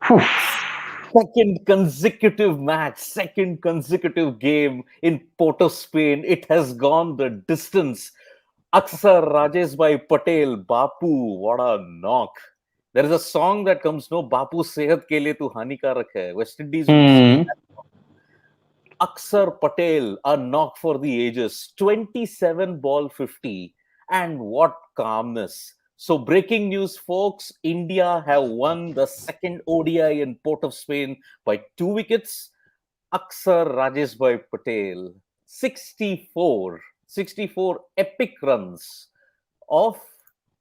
Phew. Second consecutive match, second consecutive game in Port of Spain. It has gone the distance. Axar Rajesbhai Patel, Bapu, what a knock. There is a song that comes, no, Bapu sehat ke liye tu hanikarak hai. West Indies will sing Hmm. that. Axar Patel, a knock for the ages, 27 ball 50. And what calmness. So, breaking news, folks, India have won the second ODI in Port of Spain by 2 wickets. Axar Rajeshbhai Patel, 64 epic runs of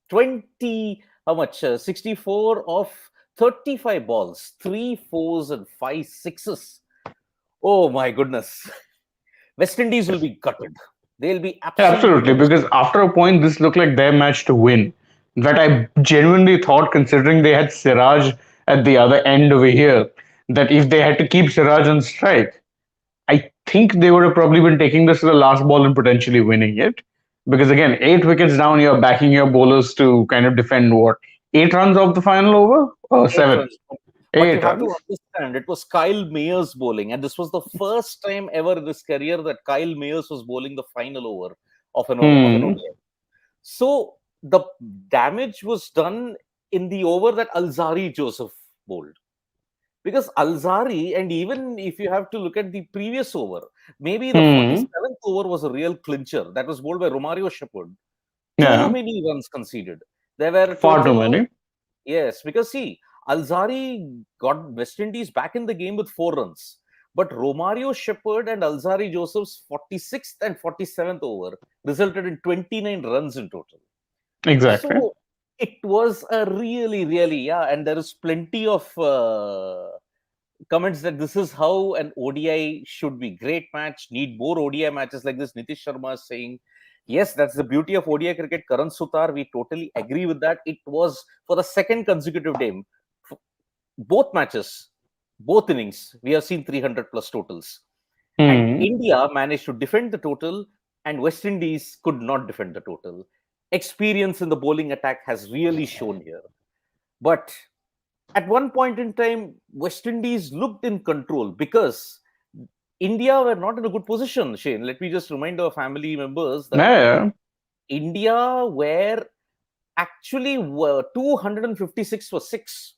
20, how much? 64 of 35 balls, 3 4s and 5 6s. Oh my goodness. West Indies will be gutted. They'll be Yeah, absolutely absolutely. Because devastated. after a point, this looked like their match to win. In fact, I genuinely thought, considering they had Siraj at the other end over here, that if they had to keep Siraj on strike, I think they would have probably been taking this to the last ball and potentially winning it. Because again, 8 wickets down, you're backing your bowlers to kind of defend what? 8 runs off the final over? Or 8 runs. seven? But you Eight have to runs. understand, it was Kyle Mayers bowling, and this was the first time ever in his career that Kyle Mayers was bowling the final over of an Hmm. ODI. So the damage was done in the over that Alzari Joseph bowled. Because Alzari, and even if you have to look at the previous over, maybe the Hmm. 47th over was a real clincher that was bowled by Romario Shepherd. Too Yeah. many runs conceded. There were a Far too total of, many. yes, because see, Alzari got West Indies back in the game with 4 runs. But Romario Shepherd and Alzari Joseph's 46th and 47th over resulted in 29 runs in total. Exactly. So it was a really, really, yeah, and there is plenty of comments that this is how an ODI should be. Great match, need more ODI matches like this. Nitish Sharma is saying, yes, that's the beauty of ODI cricket. Karan Sutar, we totally agree with that. It was for the second consecutive day. Both matches, both innings, we have seen 300 plus totals. And Hmm. India managed to defend the total, and West Indies could not defend the total. Experience in the bowling attack has really shown here. But at one point in time, West Indies looked in control because India were not in a good position. Shane, let me just remind our family members that Yeah. India were actually were 256 for six.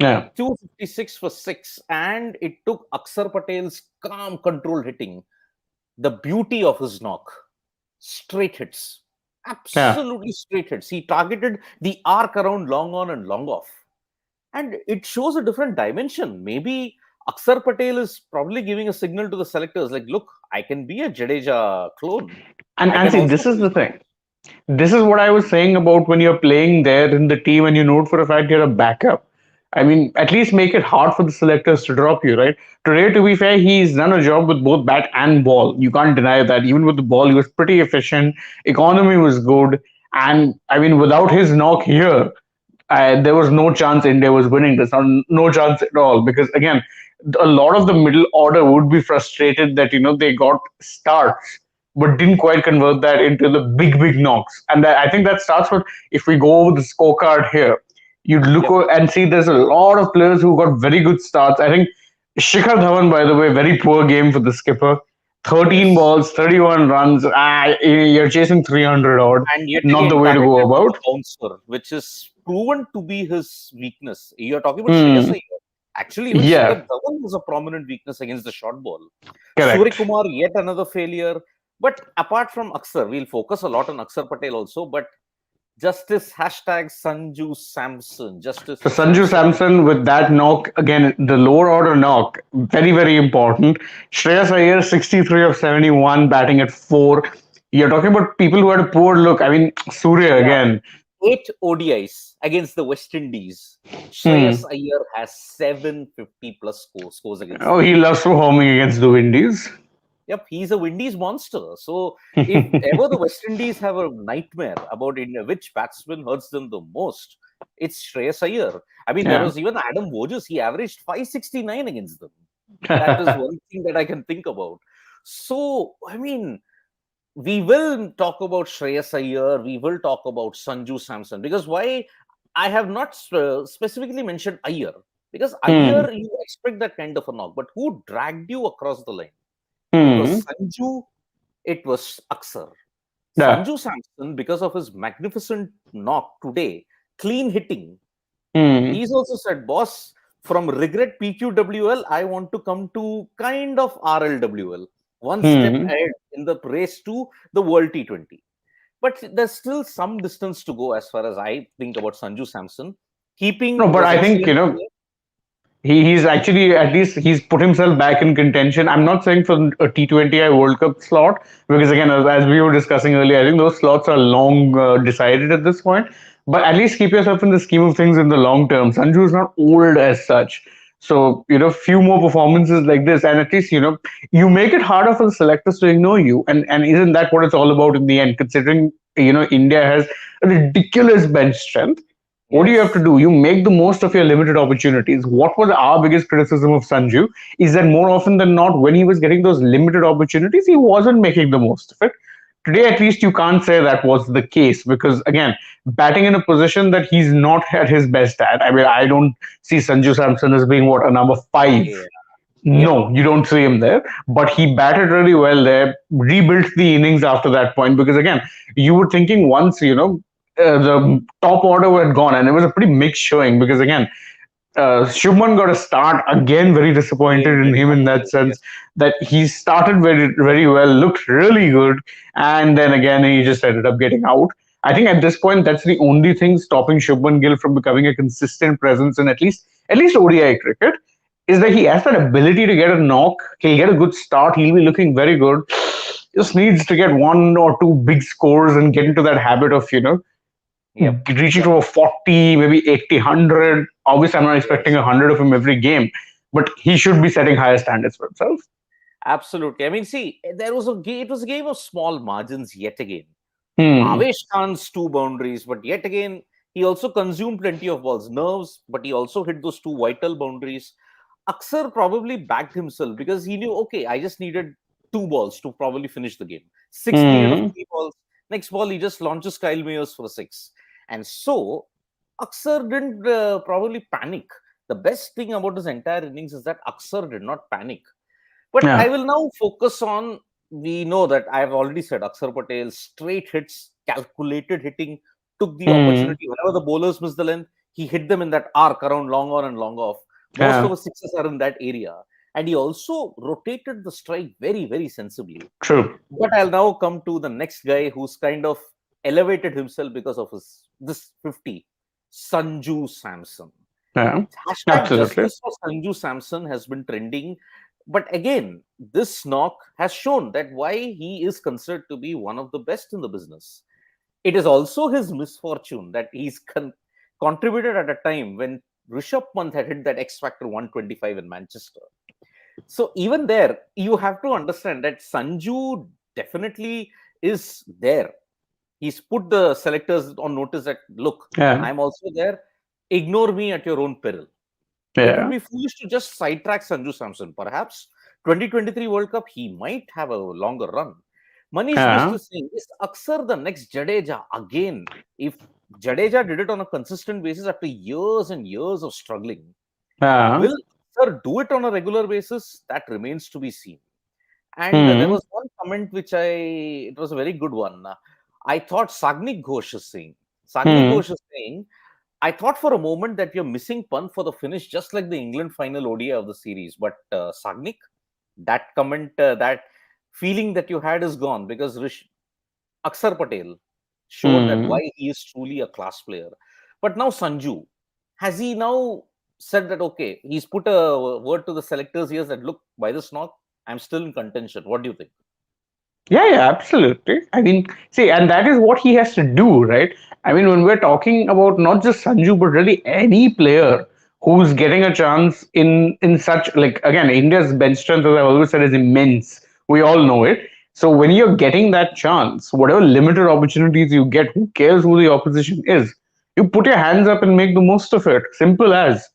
Yeah. 256 for six, and it took Axar Patel's calm, controlled hitting, the beauty of his knock, straight hits, Yeah. absolutely straight hits. He targeted the arc around long on and long off. And it shows a different dimension. Maybe Axar Patel is probably giving a signal to the selectors like, look, I can be a Jadeja clone. And I and can see, also this is be. the thing. This is what I was saying about when you're playing there in the team and you know for a fact you're a backup. I mean, at least make it hard for the selectors to drop you, right? Today, to be fair, he's done a job with both bat and ball. You can't deny that. Even with the ball, he was pretty efficient. Economy was good. And I mean, without his knock here, there was no chance India was winning this. No chance at all. Because again, a lot of the middle order would be frustrated that they got starts but didn't quite convert that into the big knocks. And I think that starts with, if we go over the scorecard here, you look Yep. and see there's a lot of players who got very good starts. I think Shikhar Dhawan, by the way, very poor game for the skipper. 13 Yes. balls, 31 runs. You're chasing 300 odd. And yet Not the again, way to go talented with the about. bouncer, which is proven to be his weakness. You're talking about Shreyas Hmm. Iyer. Actually, even Shikhar Yeah, Dhawan was a prominent weakness against the short ball. Surya correct. Kumar, yet another failure. But apart from Axar, we'll focus a lot on Axar Patel also. But Justice hashtag Sanju Samson. Justice So for Sanju Samson. Samson with that knock, again, the lower order knock, very, very important. Shreyas Iyer, 63 of 71, batting at 4. You're talking about people who had a poor look. I mean, Surya Yeah, again. 8 ODIs against the West Indies. Shreyas Hmm. Iyer has 750 plus scores against Oh, them. he loves performing against the Windies. Yep, he's a Windies monster. So if ever the West Indies have a nightmare about India, which batsman hurts them the most, it's Shreyas Iyer. I mean, there Yeah. was even Adam Wojcik. He averaged 569 against them. That is one thing that I can think about. So, I mean, we will talk about Shreyas Iyer. We will talk about Sanju Samson. Because why I have not specifically mentioned Iyer. Because Hmm. Iyer, you expect that kind of a knock, but who dragged you across the line? It Hmm. was Sanju, it was Axar. Yeah. Sanju Samson, because of his magnificent knock today, clean hitting, Hmm. he's also said, boss, from regret PQWL, I want to come to kind of RLWL, one step Hmm. ahead in the race to the World T20. But there's still some distance to go as far as I think about Sanju Samson. No, Keeping but was I think, excellent today. he's actually, at least he's put himself back in contention. I'm not saying for a T20I World Cup slot, because again, as we were discussing earlier, I think those slots are long decided at this point. But at least keep yourself in the scheme of things in the long term. Sanju is not old as such. So, few more performances like this, and at least, you make it harder for the selectors to ignore you. And isn't that what it's all about in the end? Considering, India has a ridiculous bench strength, what do you have to Yes. do? You make the most of your limited opportunities. What was our biggest criticism of Sanju is that more often than not, when he was getting those limited opportunities, he wasn't making the most of it. Today, at least, you can't say that was the case because, again, batting in a position that he's not at his best at. I mean, I don't see Sanju Samson as being what, a number five. Yeah. Yep. No, you don't see him there. But he batted really well there, rebuilt the innings after that point because, again, you were thinking once, the top order had gone and it was a pretty mixed showing because, again, Shubman got a start again. Very disappointed Again, in very him in that humble. sense Yes. that he started very very well, looked really good, and then again he just ended up getting out. I think at this point that's the only thing stopping Shubman Gill from becoming a consistent presence in at least ODI cricket is that he has that ability to get a knock. He'll get a good start. He'll be looking very good. Just needs to get one or two big scores and get into that habit of Yep. reaching Yep. for a 40, maybe 80, 100. Obviously, I'm not expecting Yes. 100 of him every game, but he should be setting higher standards for himself. Absolutely. I mean, see, it was a game of small margins yet again. Hmm. Avesh Khan's two boundaries, but yet again, he also consumed plenty of balls, nerves, but he also hit those two vital boundaries. Axar probably backed himself because he knew, okay, I just needed two balls to probably finish the game. Six needed of Hmm. three balls. Next ball, he just launches Kyle Mayers for a six. And so, Axar didn't probably panic. The best thing about his entire innings is that Axar did not panic. But I Yeah. will now focus on. We know that I have already said Axar Patel straight hits, calculated hitting, took the Hmm. opportunity. Whenever the bowlers missed the length, he hit them in that arc around long on and long off. Most of Yeah. his sixes are in that area. And he also rotated the strike very, very sensibly. True. But I'll now come to the next guy who's kind of elevated himself because of his this 50, Sanju Samson. Yeah. Hashtag Absolutely. justice for Sanju Samson has been trending. But again, this knock has shown that why he is considered to be one of the best in the business. It is also his misfortune that contributed at a time when Rishabh Pant had hit that X Factor 125 in Manchester. So even there, you have to understand that Sanju definitely is there. He's put the selectors on notice that, look, Yeah. I'm also there. Ignore me at your own peril. It would Yeah. be foolish to just sidetrack Sanju Samson. Perhaps 2023 World Cup, he might have a longer run. Manish Mist Yeah. is saying, is Axar the next Jadeja again? If Jadeja did it on a consistent basis after years and years of struggling, Yeah. will Axar do it on a regular basis? That remains to be seen. And there Hmm. was one comment it was a very good one. I thought Sagnik Hmm. Ghosh is saying, I thought for a moment that you're missing Pant for the finish, just like the England final ODI of the series. But Sagnik, that feeling that you had is gone because Axar Patel showed that Hmm. why he is truly a class player. But now Sanju, has he now said that, okay, he's put a word to the selectors here that, look, by this knock, I'm still in contention. What do you think? Yeah, yeah, absolutely. I mean, see, and that is what he has to do, right? I mean, when we're talking about not just Sanju, but really any player who's getting a chance in such like again, India's bench strength, as I always said, is immense. We all know it. So when you're getting that chance, whatever limited opportunities you get, who cares who the opposition is? You put your hands up and make the most of it. Simple as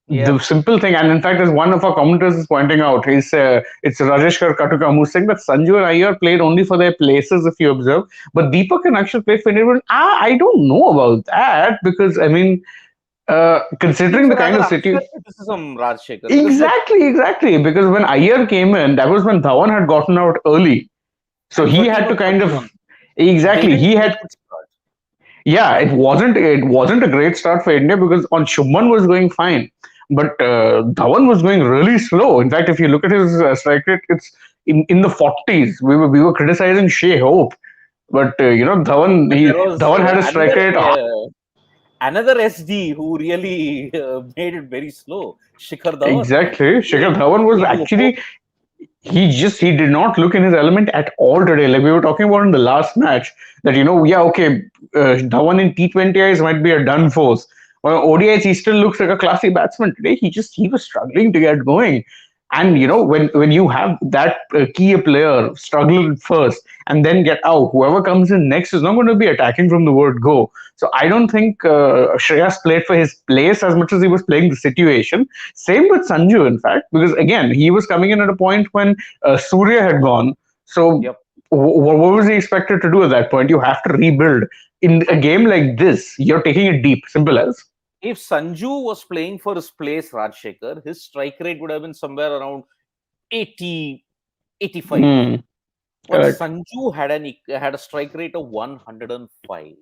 the Yep. simple thing, and in fact, as one of our commenters is pointing out, it's Rajeshkar Katukam who's saying that Sanju and Iyer played only for their places, if you observe, but Deepak and Akshar played for anyone. I don't know about that because I mean, Seems Considering a the kind rather of unfair city. criticism, Rajshekhar, because look, Exactly. Because when Iyer came in, that was when Dhawan had gotten out early. So at he 13 had or to kind of 31, they exactly didn't he get a had good start. yeah, it wasn't a great start for India because on Shubman was going fine, but Dhawan was going really slow. In fact, if you look at his strike rate, it's in the 40s. We were criticizing Shea Hope, but But there was Dhawan had a strike rate. another SD who really made it very slow. Shikhar Dhawan. Exactly, Shikhar Really Dhawan was came to the fore. actually he did not look in his element at all today. Like we were talking about in the last match, that yeah, okay, Dhawan in T20Is might be a done force. Well, ODIs he still looks like a classy batsman. Today he was struggling to get going. And Yes. when you have that key player struggle first and then get out, whoever comes in next is not going to be attacking from the word go. So I don't think Shreyas played for his place as much as he was playing the situation. Same with Sanju, in fact, because again, he was coming in at a point when Surya had gone. So, Yep. what was he expected to do at that point? You have to rebuild. In a And game like this, you're taking it deep, simple as. if Sanju was playing for his place, Rajshekhar, his strike rate would have been somewhere around 80, 85. Hmm, But correct. Sanju had a strike rate of 105.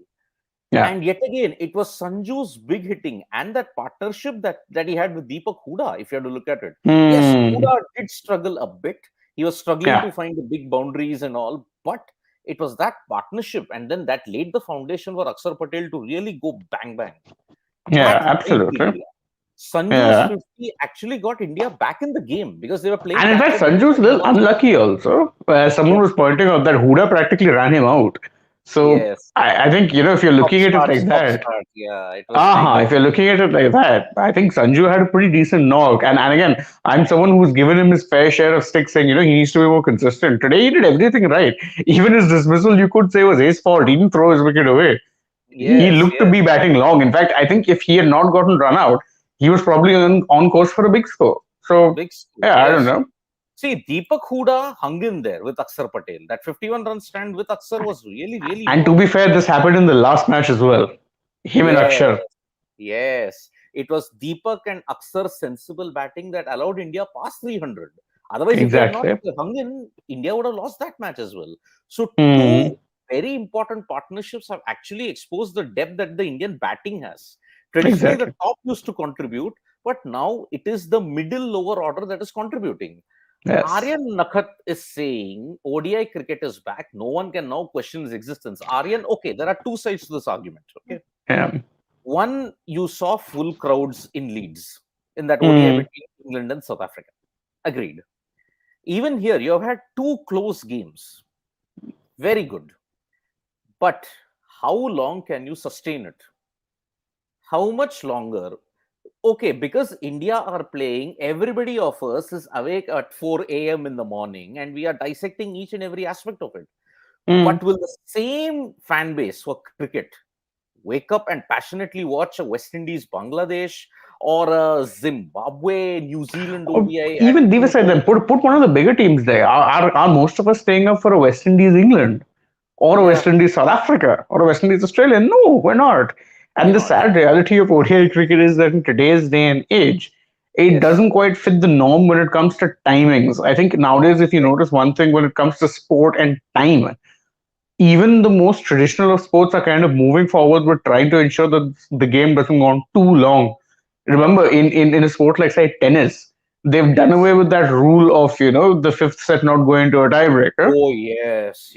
Yeah. And yet again, it was Sanju's big hitting and that partnership that he had with Deepak Huda, if you have to look at it. Yes, Hmm. Huda did struggle a bit. He was struggling Yeah. to find the big boundaries and all, but it was that partnership, and then that laid the foundation for Axar Patel to really go bang bang. Yeah. That helped Absolutely. India. Sanju's Yeah. 50 actually got India back in the game because they were playing And in catch fact, up because Sanju's of a the little loss. unlucky also. Someone Yep. was pointing out that Huda practically ran him out. So Yes. I think if you're looking at it like Stop that, start. Yeah, it was like if you're looking at it like that, I think Sanju had a pretty decent knock. And again, I'm someone who's given him his fair share of sticks, saying he needs to be more consistent. Today he did everything right. Even his dismissal, you could say, was his fault. He didn't throw his wicket away. He yes, looked to yes. be batting long. In fact, I think if he had not gotten run out, he was probably on course for a big score. So Big score. yeah, I don't Yes. know. See, Deepak Huda hung in there with Axar Patel. That 51 run stand with Axar was really, really And to be important. fair, this happened in the last match as well. Him and Yes, Akshar. yes. It was Deepak and Axar's sensible batting that allowed India past 300. Otherwise, if they had not Exactly. hung in, India would have lost that match as well. So, two Hmm. very important partnerships have actually exposed the depth that the Indian batting has. Traditionally, the Exactly. top used to contribute, but now it is the middle lower order that is contributing. Yes. Aryan Nakhat is saying ODI cricket is back. No one can now question his existence. Aryan, okay, there are two sides to this argument. Okay. Yeah. One, you saw full crowds in Leeds in that ODI Hmm. between England and South Africa. Agreed. Even here, you have had two close games. Very good. But how long can you sustain it? How much longer? Okay, because India are playing, everybody of us is awake at 4 a.m. in the morning and we are dissecting each and every aspect of it. Hmm. But will the same fan base for cricket wake up and passionately watch a West Indies Bangladesh or a Zimbabwe New Zealand Or ODI at even leave aside 2:30? them. Put one of the bigger teams there. Are most of us staying up for a West Indies England or a Yeah, West Indies South Africa or a West Indies Australia? No, we're not. we're And the not. sad reality of ODI cricket is that in today's day and age, it Yes, doesn't quite fit the norm when it comes to timings. I think nowadays, if you correct. notice one thing when it comes to sport and time, even the most traditional of sports are kind of moving forward with trying to ensure that the game doesn't go on too long. Yep. Remember, in a sport like, say, tennis, they've done Yes. away with that rule of, the fifth set not going to a tiebreaker. Oh, yes.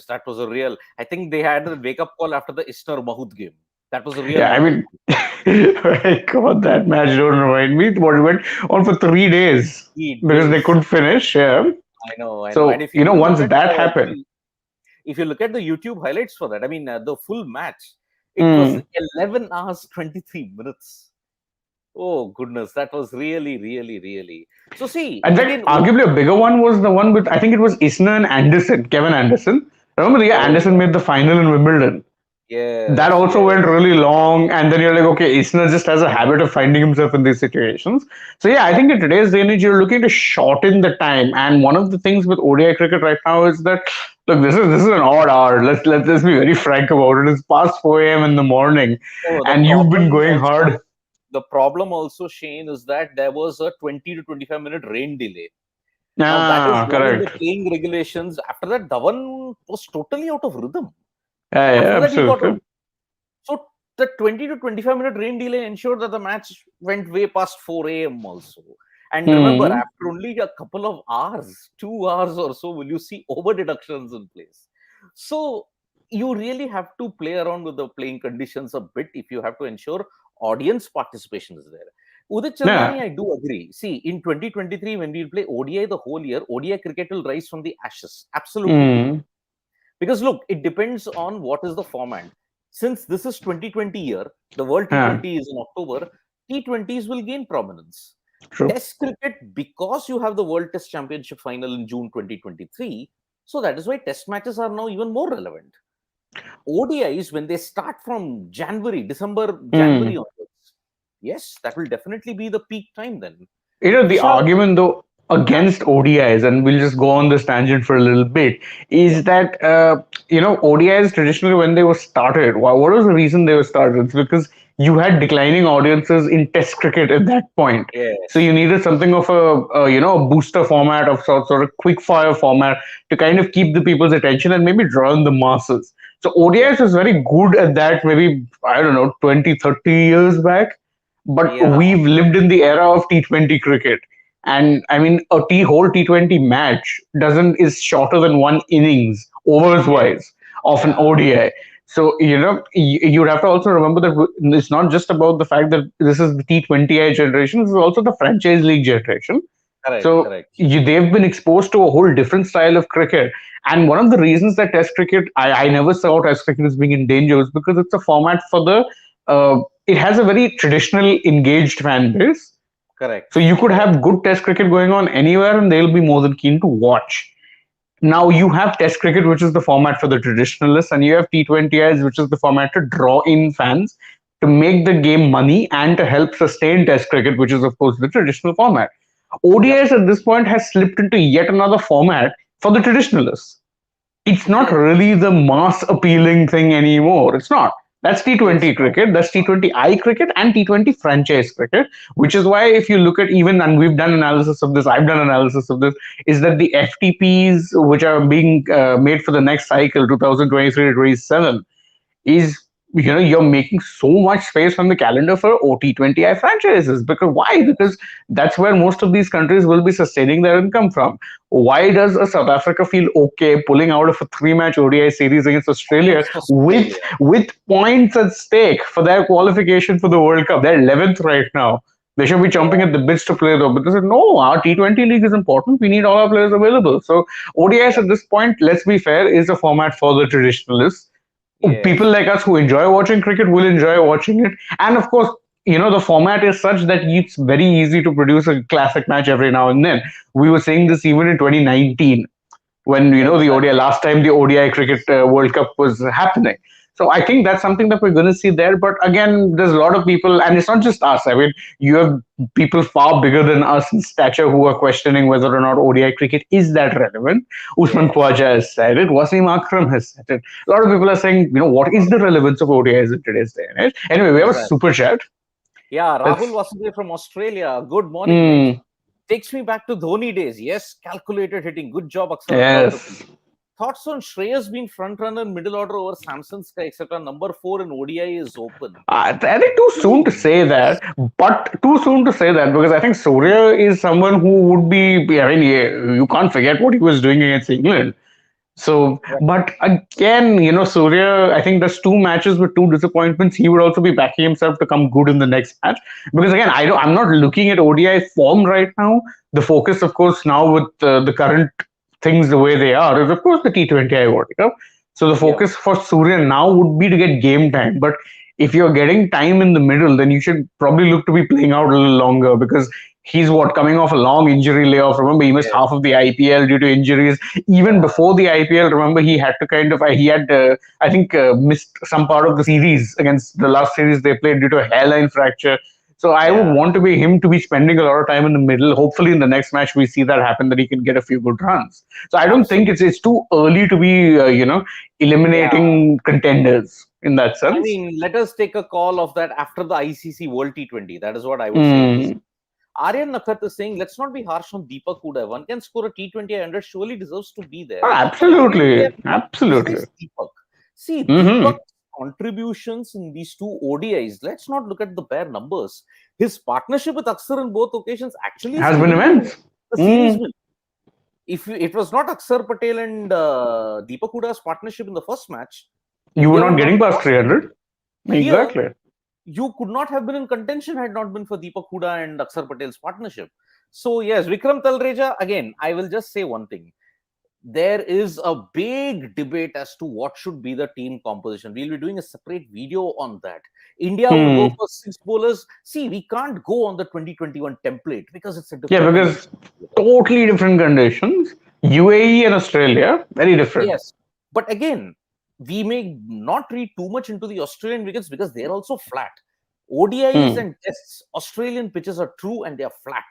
That was a real. I think they had a wake up call after the Isner Mahmood game. That was a real Yeah, I moment. mean, my God, that match don't remind me. What it went on for 3 days 3 because they days. couldn't finish. Yeah. I know. And So, if you look once at that happened, if you look at the YouTube highlights for that, I mean, the full match, it was mm, 11 hours 23 minutes. Oh goodness, that was really, really, really. So see, in again, fact, arguably a bigger one was the one with, I think it was Isner and Anderson, Kevin Anderson. Remember, yeah, oh Anderson made the final in Wimbledon. That yes, also yes, went really long, and then you're like, okay, Isner just has a habit of finding himself in these situations. So yeah, I think in today's day and age, you're looking to shorten the time. And one of the things with ODI cricket right now is that look, this is an odd hour. Let's be very frank about it. It's past 4 a.m. in the morning, oh, the and you've been problem going also, hard. the problem also, Shane, is that there was a 20 to 25-minute rain delay. Now, that is Ah, one in the correct. playing regulations. After that, Dhawan was totally out of rhythm. Yeah, yeah, After that, he got absolutely. out. So the 20 to 25-minute rain delay ensured that the match went way past 4 a.m. also. And remember, Hmm. after only a couple of hours, 2 hours or so, will you see over deductions in place. So you really have to play around with the playing conditions a bit if you have to ensure audience participation is there. Udit Yeah. Chandani, I do agree. See, in 2023, when we play ODI the whole year, ODI cricket will rise from the ashes. Absolutely true. Hmm. Because look, it depends on what is the format. Since this is 2020 year, the World Yeah. T20 is in October, T20s will gain prominence. True. Test cricket, because you have the World Test Championship final in June 2023, so that is why test matches are now even more relevant. ODIs, when they start from December, January Hmm. onwards, yes, that will definitely be the peak time then. The Vishal, argument though yeah, against ODIs, and we'll just go on this tangent for a little bit, yeah, is that ODIs traditionally when they were started, what was the reason they were started? It's because you had declining audiences in Test cricket at that point, so yes, you needed something of a booster format of sorts or a quick fire format to kind of keep the people's attention and maybe draw in the masses. So yeah, ODIs was very good at that, maybe I don't know 20, 30 years back, but yeah, we've lived in the era of T20 cricket. And I mean, whole T20 match doesn't is shorter than one innings overs yes, wise of an yeah, ODI. So you'd have to also remember that it's not just about the fact that this is the T20I generation. This is also the franchise league generation. correct, So correct, they've been exposed to a whole different style of cricket. And one of the reasons that Test cricket, I never saw Test cricket as being in danger, is because it's a format for it has a very traditional engaged fan base. So correct, you could correct. have good Test cricket going on anywhere, and they'll be more than keen to watch. Now you have Test cricket, which is the format for the traditionalists, and you have T20Is, which is the format to draw in fans, to make the game money, and to help sustain Test cricket, which is of course the traditional format. Yep. ODIs at this point has slipped into yet another format for the traditionalists. It's not Yes, really the mass appealing thing anymore. It's not. That's it's T20 not. cricket, that's T20I cricket, and T20 franchise cricket, which is why if you look at even, and we've done analysis of this, I've done analysis of this, is that the FTPs which are being made for the next cycle, 2023 to 27, is you're making so much space on the calendar for OT20I franchises. Because why? Because Yes, that's where most of these countries will be sustaining their income from. Why does a South Africa feel okay pulling out of a three-match ODI series against Australia against with Australia. with points at stake for their qualification for the World Cup? They're 11th right now. They should be chomping Yeah, at the bits to play though. But they said, no, our T20 league is important. We need all our players available. So ODIs yep, at this point, let's be fair, is a format for the traditionalists. People yes, like us who enjoy watching cricket will enjoy watching it. And of course, the format is such that it's very easy to produce a classic match every now and then. We were saying yep, this even in 2019 when the ODI exactly. last time the ODI cricket World Cup was happening. So I think that's something that we're going to see there. But again, there's a lot of people, and it's not just us. I mean, you have people far bigger than us in stature who are questioning whether or not ODI cricket is that relevant. Usman Yes, Khwaja has said it. Wasim Akram has said it. A lot of people are saying, what is the relevance of ODIs in today's day and age? Anyway, we have a exactly. super chat. Yeah, Rahul Let's. Vasudev from Australia. Good morning, mates. Mm, Takes me back to Dhoni days. Yes, calculated hitting. Good job, Axar. Proud of him. yes. Thoughts on Shreyas being front runner in middle order over Samson, Sky, etc. Number 4 in ODI is open. I think too soon to say Yes, that, but too soon to say that because I think Surya is someone who would be. I mean, yeah, you can't forget what he was doing against England. So, right. but again, Surya, I think there's two matches with two disappointments. He would also be backing himself to come good in the next match because again, I'm not looking at ODI form right now. The focus, of course, now with the current things the way they are, is of course the T20I World Cup. So the Yep. focus for Surya now would be to get game time. But if you're getting time in the middle, then you should probably look to be playing out a little longer because he's coming off a long injury layoff. Remember, he missed Yes. half of the IPL due to injuries. Even Yeah. before the IPL, remember he had to I think missed some part of the series against the last series they played due to a hairline fracture. So I would Yeah. want to be him to be spending a lot of time in the middle. Hopefully, in the next match we see that happen, that he can get a few good runs. So I don't think Absolutely. it's too early to be Yeah. eliminating contenders. in that I sense. mean, let us take a call of that after the ICC World T20. That is what I would say. Mm. Aryan Nakhat is saying, let's not be harsh on Deepak Huda. One can score a T20 100, surely deserves to be there. But again, we Absolutely, have not absolutely. criticized Deepak. See, Hmm. Deepak's contributions in these two ODIs, let's not look at the bare numbers. His partnership with Axar in both occasions actually is Has the been hint to immense. the series Mm. win. If it was not Axar Patel and Deepak Huda's partnership in the first match, You were India not would not getting have past lost. 300. Here, Exactly. you could not have been in contention had not been for Deepak Huda and Axar Patel's partnership. So, yes, Vikram Talreja, again, I will just say one thing. There is a big debate as to what should be the team composition. We'll be doing a separate video on that. India will go Hmm. for 6 bowlers. See, we can't go on the 2021 template because it's a Yeah, different because condition. totally different conditions. UAE and Australia, very different. Yes. But again, we may not read too much into the Australian wickets because they're also flat. ODIs Hmm. and tests, Australian pitches are true and they are flat.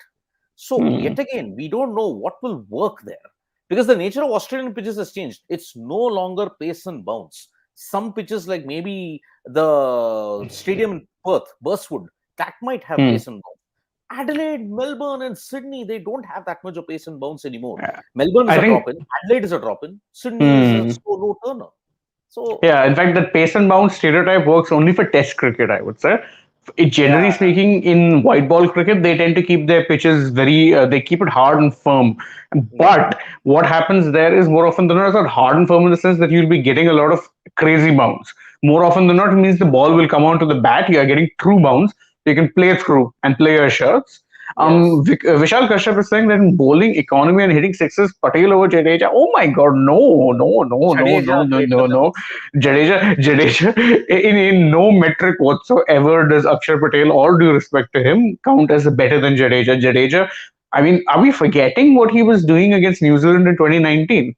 So, Hmm. yet again, we don't know what will work there because the nature of Australian pitches has changed. It's no longer pace and bounce. Some pitches, like maybe the stadium in Perth, Burstwood, that might have Hmm. pace and bounce. Adelaide, Melbourne, and Sydney, they don't have that much of pace and bounce anymore. Yeah. Melbourne is I a drop think. in, Adelaide is a drop in, Sydney is a Hmm. slow low turner. So, Yeah, in fact, that pace and bounce stereotype works only for Test cricket, I would say. yeah, Generally speaking, in white ball cricket, they tend to keep their pitches very, they keep it hard and firm. yeah, But what happens there is more often than not, it's not hard and firm in the sense that you'll be getting a lot of crazy bounce. More often than not, it means the ball will come onto the bat, you are getting true bounce, you can play through and play your shots. yes. Vishal Kashyap is saying that in bowling economy and hitting sixes, Patel over Jadeja. Oh my God, no, no, no, no, no, Jadeja no, greater no, than no. Akshar. Jadeja, in no metric whatsoever does Akshar Patel, all due respect to him, count as better than Jadeja. Jadeja, I mean, are we forgetting what he was doing against New Zealand in 2019?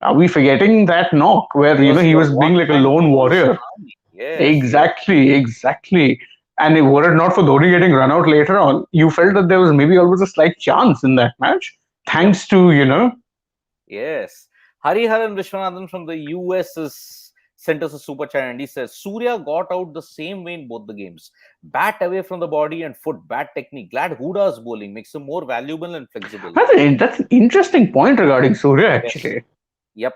Are we forgetting that knock where he Was was being like a one-man lone duel with warrior? Shami. Yes, yes, Exactly, exactly. And were it not for Dhoni getting run out later on, you felt that there was maybe always a slight chance in that match, yep, thanks to. yes. Hariharan Vishwanathan from the US is sent us a super chat and he says Surya got out the same way in both the games. Bat away from the body and foot, bad technique. Glad Huda's bowling makes him more valuable and flexible. That's an interesting point regarding Surya, Yes. actually. Yep.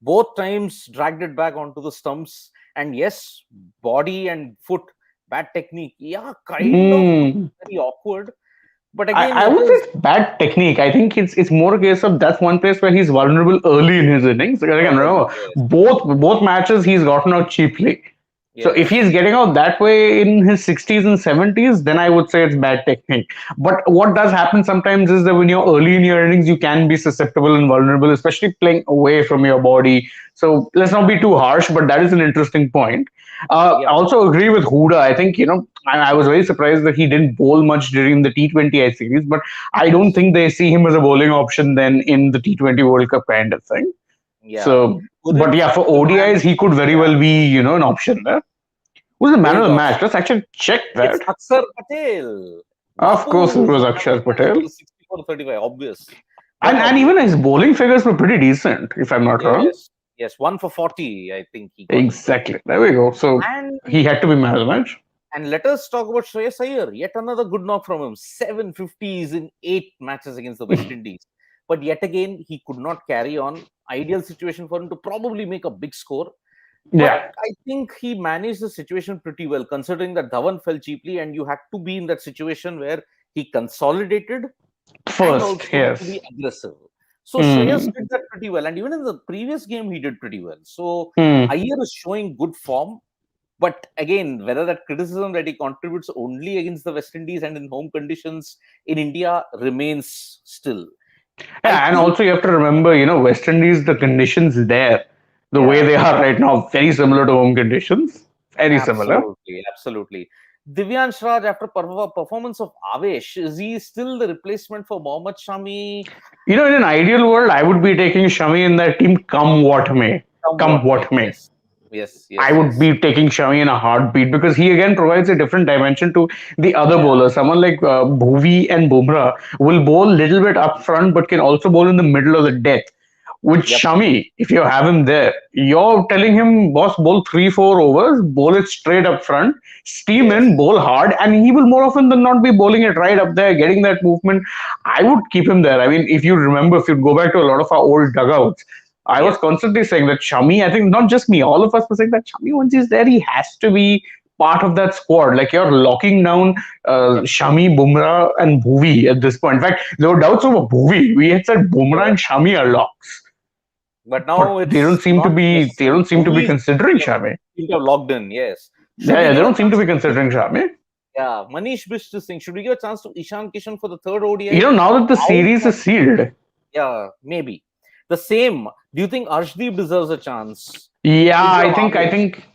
Both times dragged it back onto the stumps. And yes, body and foot, bad technique. Yeah, kind of Hmm. very awkward. But I, again, I it would say is. it's bad technique. I think it's more a case of that's one place where he's vulnerable early in his innings. Because again, Early, remember, yes. both matches he's gotten out cheaply. So if Yes. he's getting out that way in his 60s and 70s, then I would say it's bad technique. But what does happen sometimes is that when you're early in your innings, you can be susceptible and vulnerable, especially playing away from your body. So let's not be too harsh, but that is an interesting point. I Yep. also agree with Huda. I think, I was very surprised that he didn't bowl much during the T20I series, but I don't Yes. think they see him as a bowling option then in the T20 World Cup kind of thing. Yeah. So, but Couldn't yeah, for find the man. ODIs, he could very Yeah. well be, an option there. Who's the man of the Bulldogs. match? Let's actually check It's that. Axar Patel. Of course, it Babu was is the man of Akshar the match Patel. for 64-35. Obvious. And, But and obvious. even his bowling figures were pretty decent, if I'm not wrong. Yes. Yes. 1 for 40, I think he got into. Exactly. There we go. So And he had to be man of the match. and let us talk about Shreyas Iyer. Yet another good knock from him. 750s in 8 matches against the West Indies. But yet again, he could not carry on. Ideal situation for him to probably make a big score. But Yeah. I think he managed the situation pretty well, considering that Dhawan fell cheaply, and you had to be in that situation where he consolidated and First, also to yes. be aggressive. So Shreyas Hmm. did that pretty well, and even in the previous game, he did pretty well. So Hmm. Iyer is showing good form, but again, whether that criticism that he contributes only against the West Indies and in home conditions in India remains still. I Yeah, and think, also you have to remember, West Indies, the conditions there, the way yeah, they are right now, very similar to home conditions. Very similar. absolutely, absolutely. Divyansh Raj, after performance of Avesh, is he still the replacement for Mohammad Shami? In an ideal world, I would be taking Shami in that team come what may. Come Somewhat may. what may. Yes, yes, I yes, would yes. be taking Shami in a heartbeat because he again provides a different dimension to the other Yeah, bowlers. Someone like Bhuvi and Bumrah will bowl little bit up front but can also bowl in the middle of the death. With Yep. Shami, if you have him there, you're telling him, boss, bowl 3, 4 overs, bowl it straight up front, steam Yes. in, bowl hard, and he will more often than not be bowling it right up there, getting that movement. I would keep him there. I mean, if you remember, if you go back to a lot of our old dugouts, I was Yep. constantly saying that Shami, I think not just me, all of us were saying that Shami, once he's there, he has to be part of that squad. Like you're locking down Yep. Shami, Bumrah, and Bhuvi at this point. In fact, there were doubts over Bhuvi. We had said Bumrah and Yes. Shami are locks, But but now they don't it's seem to not be. They necessary. don't seem to be Bhuvi considering Shami. seem to have logged in. Yes. Should Yeah, we yeah, they give a don't seem to chance be to considering Shami. yeah, Manish Bisht is saying, should we give a chance to Ishan Kishan for the third You ODI? know, now that the I series is sealed, yeah, maybe. The same. Do you think Arshdeep deserves a chance? yeah, Instead I of think, I Aryan? think,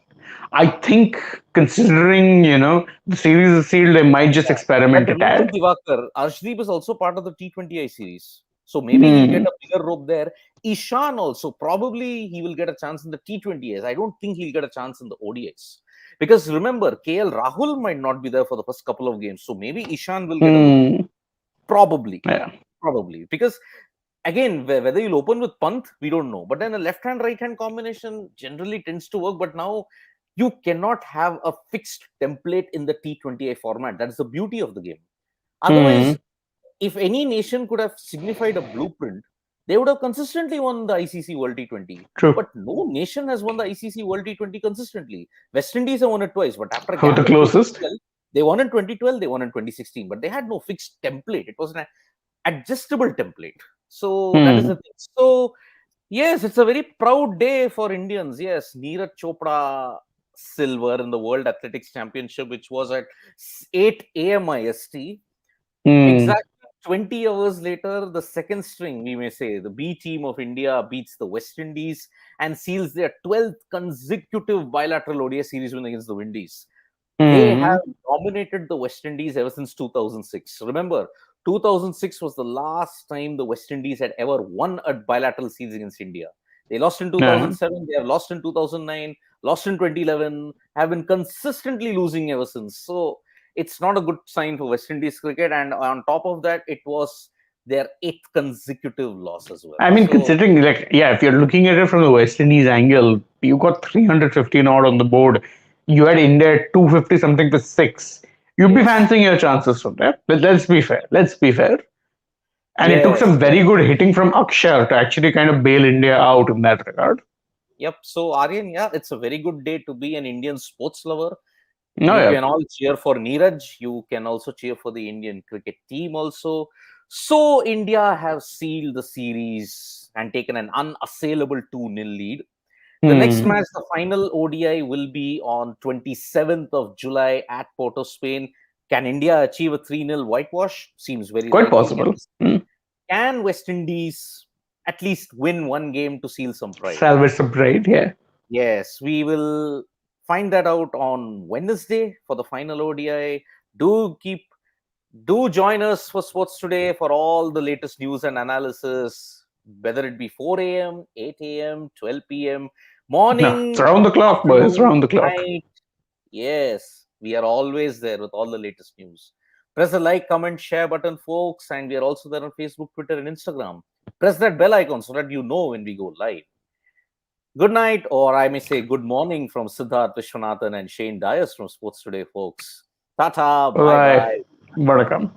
I think, considering the series is sealed, they might just Yeah. But experiment a remember, tad. Divakar, Arshdeep is also part of the T20I series. So maybe he'll get Hmm. a bigger rope there. Ishan also, probably he will get a chance in the T20Is. I don't think he'll get a chance in the ODIs. Because remember, KL Rahul might not be there for the first couple of games. So maybe Ishan will get a look. Hmm. Probably. Yeah. Probably. Because again, whether you'll open with Pant, we don't know. But then a left hand, right hand combination generally tends to work. But now you cannot have a fixed template in the T20I format. That's the beauty of the game. Hmm. Otherwise, if any nation could have signified a blueprint, they would have consistently won the ICC World T20. True. But no nation has won the ICC World T20 consistently. West Indies have won it twice, but after a Who the gap in closest? 2012, they won in 2012, they won in 2016, but they had no fixed template. It was an adjustable template. So that is the Hmm. thing. So, yes, it's a very proud day for Indians. Yes, Neeraj Chopra silver in the World Athletics Championship, which was at 8 a.m. IST. Hmm. Exactly 20 hours later, the second string, we may say, the B team of India beats the West Indies and seals their 12th consecutive bilateral ODI series win against the Windies. They Hmm. have dominated the West Indies ever since 2006. Remember, 2006 was the last time the West Indies had ever won a bilateral series against India. They lost in Yeah. 2007, they have lost in 2009, lost in 2011, have been consistently losing ever since. So it's not a good sign for West Indies cricket. And on top of that, it was their eighth consecutive loss as well. I mean, So, considering, like, yeah, if you're looking at it from the West Indies angle, you got 315 odd on the board. You had India at 250 something for six. You'd be yes, fancying your chances from there. But let's be fair. Let's be fair. And it took yes, some very good hitting from Axar to actually kind of bail India out in that regard. yep. So, Aryan, yeah, it's a very good day to be an Indian sports lover. No, You yeah. can all cheer for Neeraj. You can also cheer for the Indian cricket team also. So India have sealed the series and taken an unassailable 2-0 lead. The next Hmm. match, the final ODI, will be on 27th of July at Porto, Spain. Can India achieve a 3-0 whitewash? Seems very Quite likely. possible. Hmm. Can West Indies at least win one game to seal some pride? Salvage some pride, yeah. Yes, we will find that out on Wednesday for the final ODI. Do keep do join us for Sports Today for all the latest news and analysis, whether it be 4 a.m., 8 a.m., 12 p.m., No, it's morning, around the clock, boys. afternoon, Round the clock. night. Yes, we are always there with all the latest news. Press the like, comment, share button, folks, and we are also there on Facebook, Twitter, and Instagram. Press that bell icon so that you know when we go live. Good night, or I may say good morning from Siddharth Vishwanathan and Shane Dyers from Sports Today, folks. Tata, bye Bye. bye. Vanakkam.